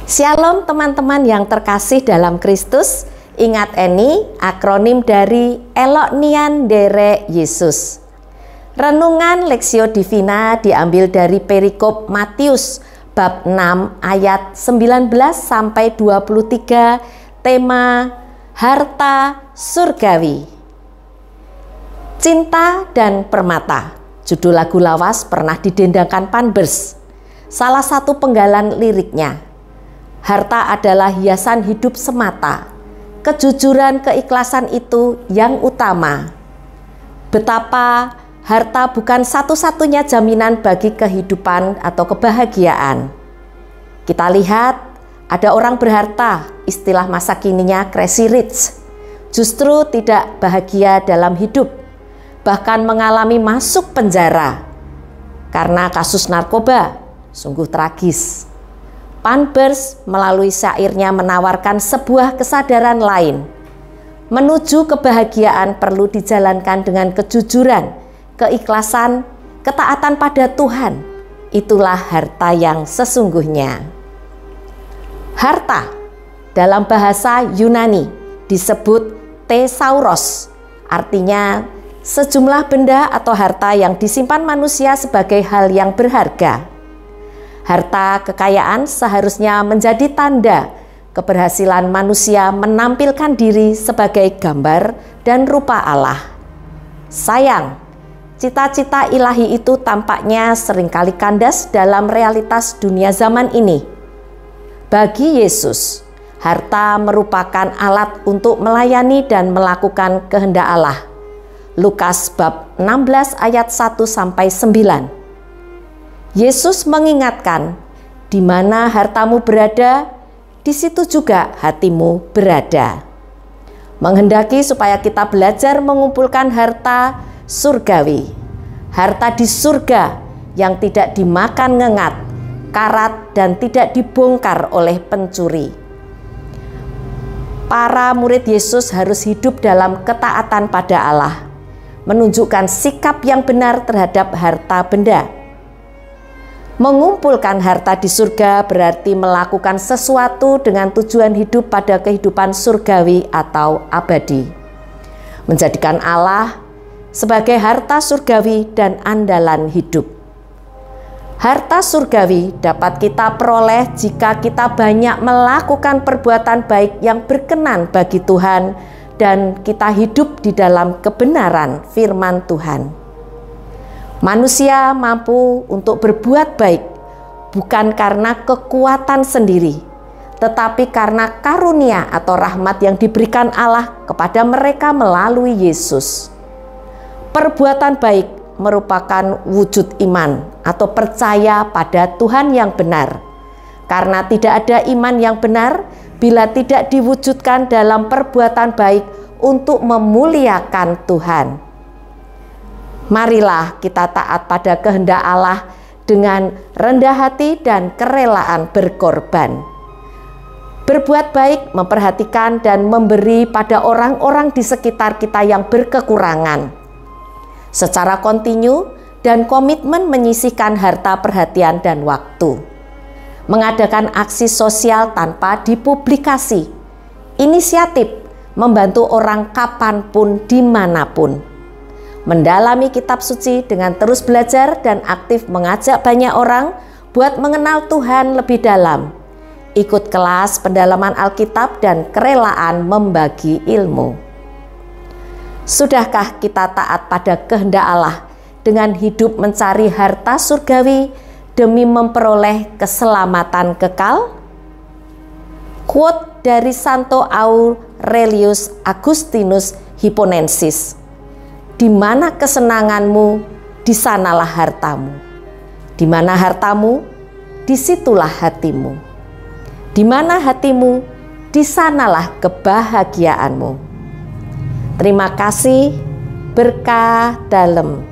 Shalom teman-teman yang terkasih dalam Kristus. Ingat ini akronim dari Elok Nian Dere Yesus. Renungan Lexio Divina diambil dari perikop Matius bab 6 ayat 19 sampai 23, tema harta surgawi. Cinta dan Permata. Judul lagu lawas pernah didendangkan Panbers. Salah satu penggalan liriknya, harta adalah hiasan hidup semata. Kejujuran, keikhlasan itu yang utama. Betapa harta bukan satu-satunya jaminan bagi kehidupan atau kebahagiaan. Kita lihat ada orang berharta, istilah masa kininya crazy rich, justru tidak bahagia dalam hidup, bahkan mengalami masuk penjara karena kasus narkoba. Sungguh tragis. Panbers melalui syairnya menawarkan sebuah kesadaran lain. Menuju kebahagiaan perlu dijalankan dengan kejujuran, keikhlasan, ketaatan pada Tuhan. Itulah harta yang sesungguhnya. Harta dalam bahasa Yunani disebut thesauros, artinya sejumlah benda atau harta yang disimpan manusia sebagai hal yang berharga. Harta kekayaan seharusnya menjadi tanda keberhasilan manusia menampilkan diri sebagai gambar dan rupa Allah. Sayang, cita-cita ilahi itu tampaknya seringkali kandas dalam realitas dunia zaman ini. Bagi Yesus, harta merupakan alat untuk melayani dan melakukan kehendak Allah. Lukas bab 16 ayat 1 sampai 9. Yesus mengingatkan, di mana hartamu berada, di situ juga hatimu berada. Menghendaki supaya kita belajar mengumpulkan harta surgawi. Harta di surga yang tidak dimakan ngengat, karat, dan tidak dibongkar oleh pencuri. Para murid Yesus harus hidup dalam ketaatan pada Allah, menunjukkan sikap yang benar terhadap harta benda. Mengumpulkan harta di surga berarti melakukan sesuatu dengan tujuan hidup pada kehidupan surgawi atau abadi. Menjadikan Allah sebagai harta surgawi dan andalan hidup. Harta surgawi dapat kita peroleh jika kita banyak melakukan perbuatan baik yang berkenan bagi Tuhan dan kita hidup di dalam kebenaran firman Tuhan. Manusia mampu untuk berbuat baik bukan karena kekuatan sendiri, tetapi karena karunia atau rahmat yang diberikan Allah kepada mereka melalui Yesus. Perbuatan baik merupakan wujud iman atau percaya pada Tuhan yang benar. Karena tidak ada iman yang benar bila tidak diwujudkan dalam perbuatan baik untuk memuliakan Tuhan. Marilah kita taat pada kehendak Allah dengan rendah hati dan kerelaan berkorban. Berbuat baik, memperhatikan dan memberi pada orang-orang di sekitar kita yang berkekurangan. Secara kontinu dan komitmen menyisihkan harta, perhatian, dan waktu. Mengadakan aksi sosial tanpa dipublikasi. Inisiatif membantu orang kapanpun, dimanapun. Mendalami kitab suci dengan terus belajar dan aktif mengajak banyak orang buat mengenal Tuhan lebih dalam. Ikut kelas pendalaman Alkitab dan kerelaan membagi ilmu. Sudahkah kita taat pada kehendak Allah dengan hidup mencari harta surgawi demi memperoleh keselamatan kekal? Quote dari Santo Aurelius Augustinus Hipponensis. Di mana kesenanganmu, di sanalah hartamu. Di mana hartamu, disitulah hatimu. Di mana hatimu, di sanalah kebahagiaanmu. Terima kasih, berkah dalam.